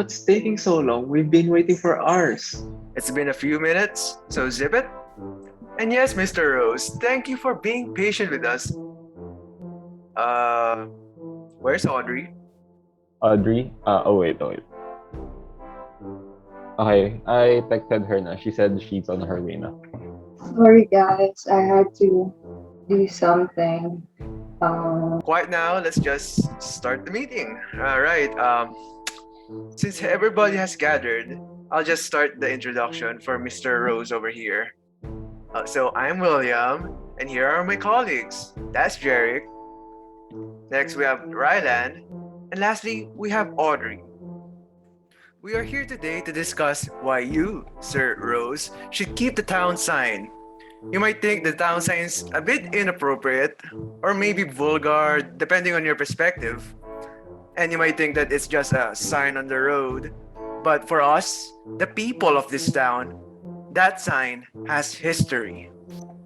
What's taking so long? We've been waiting for hours. It's been a few minutes, so zip it. And yes, Mr. Rose, thank you for being patient with us. Uh, where's Audrey? Audrey? Wait. Okay, I texted her na. She said she's on her way na. Sorry guys, I had to do something. Quiet now, let's just start the meeting. Alright, since everybody has gathered, I'll just start the introduction for Mr. Rose over here. So I'm William, and here are my colleagues. That's Jeric. Next we have Rylan, and lastly we have Audrey. We are here today to discuss why you, Sir Rose, should keep the town sign. You might think the town sign is a bit inappropriate, or maybe vulgar, depending on your perspective. And you might think that it's just a sign on the road. But for us, the people of this town, that sign has history.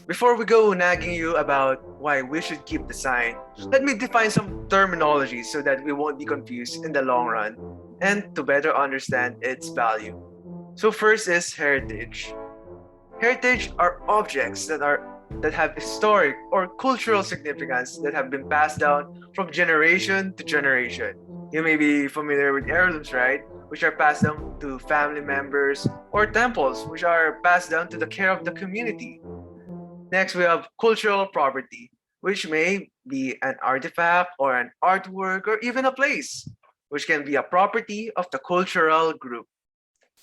Before we go nagging you about why we should keep the sign, let me define some terminology so that we won't be confused in the long run and to better understand its value. So first is heritage. Heritage are objects that have historic or cultural significance that have been passed down from generation to generation. You may be familiar with heirlooms, right? Which are passed down to family members, or temples, which are passed down to the care of the community. Next, we have cultural property, which may be an artifact or an artwork or even a place, which can be a property of the cultural group.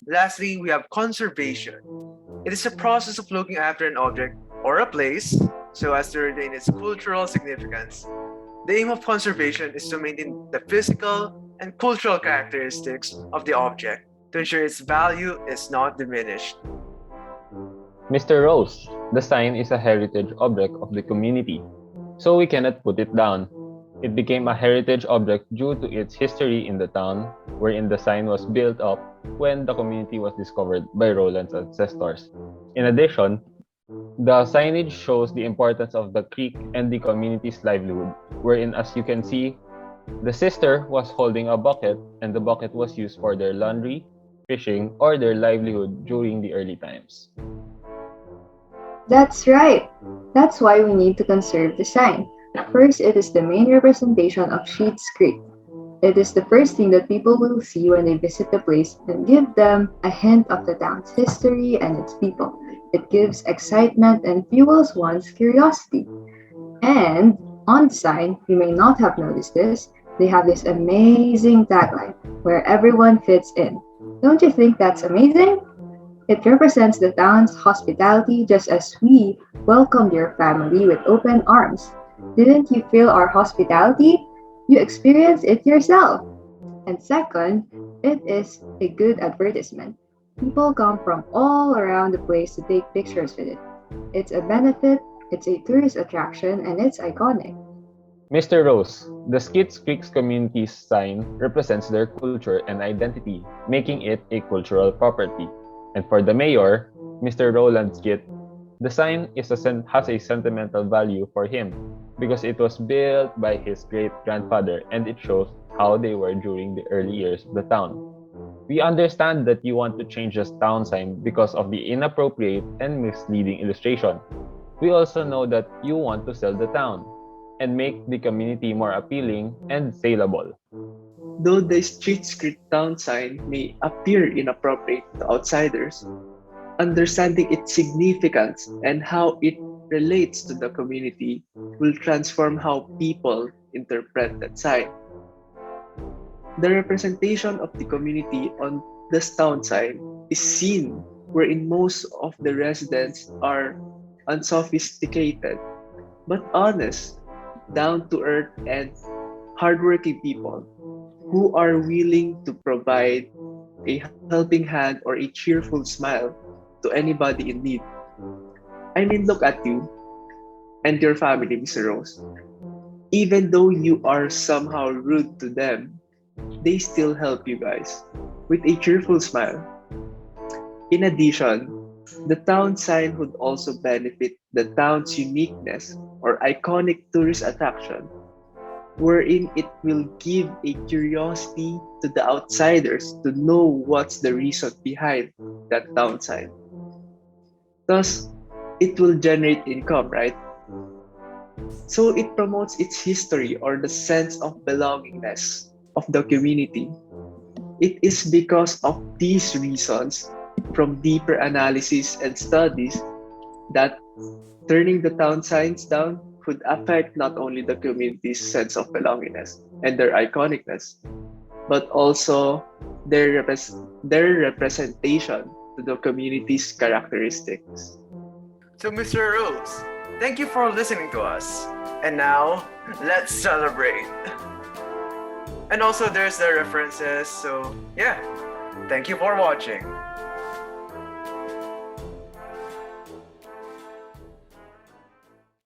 Lastly, we have conservation. It is a process of looking after an object or a place so as to retain its cultural significance. The aim of conservation is to maintain the physical and cultural characteristics of the object to ensure its value is not diminished. Mr. Rose, the sign is a heritage object of the community, so we cannot put it down. It became a heritage object due to its history in the town, wherein the sign was built up when the community was discovered by Roland's ancestors. In addition, the signage shows the importance of the creek and the community's livelihood, wherein, as you can see, the sister was holding a bucket, and the bucket was used for their laundry, fishing, or their livelihood during the early times. That's right. That's why we need to conserve the sign. First, it is the main representation of Sheet's Creek. It is the first thing that people will see when they visit the place and give them a hint of the town's history and its people. It gives excitement and fuels one's curiosity. And on the sign, you may not have noticed this, they have this amazing tagline where everyone fits in. Don't you think that's amazing? It represents the town's hospitality just as we welcomed your family with open arms. Didn't you feel our hospitality? You experienced it yourself. And second, it is a good advertisement. People come from all around the place to take pictures with it. It's a benefit, it's a tourist attraction, and it's iconic. Mr. Rose, the Skit's Creek's community's sign represents their culture and identity, making it a cultural property. And for the mayor, Mr. Roland Skit, the sign has a sentimental value for him because it was built by his great-grandfather and it shows how they were during the early years of the town. We understand that you want to change the town sign because of the inappropriate and misleading illustration. We also know that you want to sell the town and make the community more appealing and saleable. Though the Street Script town sign may appear inappropriate to outsiders, understanding its significance and how it relates to the community will transform how people interpret that sign. The representation of the community on the town sign is seen wherein most of the residents are unsophisticated but honest, down-to-earth, and hardworking people who are willing to provide a helping hand or a cheerful smile to anybody in need. I mean, look at you and your family, Mr. Rose. Even though you are somehow rude to them, they still help you guys with a cheerful smile. In addition, the town sign would also benefit the town's uniqueness or iconic tourist attraction. wherein it will give a curiosity to the outsiders to know what's the reason behind that town sign. Thus, it will generate income, right? So it promotes its history or the sense of belongingness of the community. It is because of these reasons, from deeper analysis and studies, that turning the town signs down could affect not only the community's sense of belongingness and their iconicness, but also their representation to the community's characteristics. So, Mr. Rose, thank you for listening to us. And now, let's celebrate. And also, there's the references. So, yeah, thank you for watching.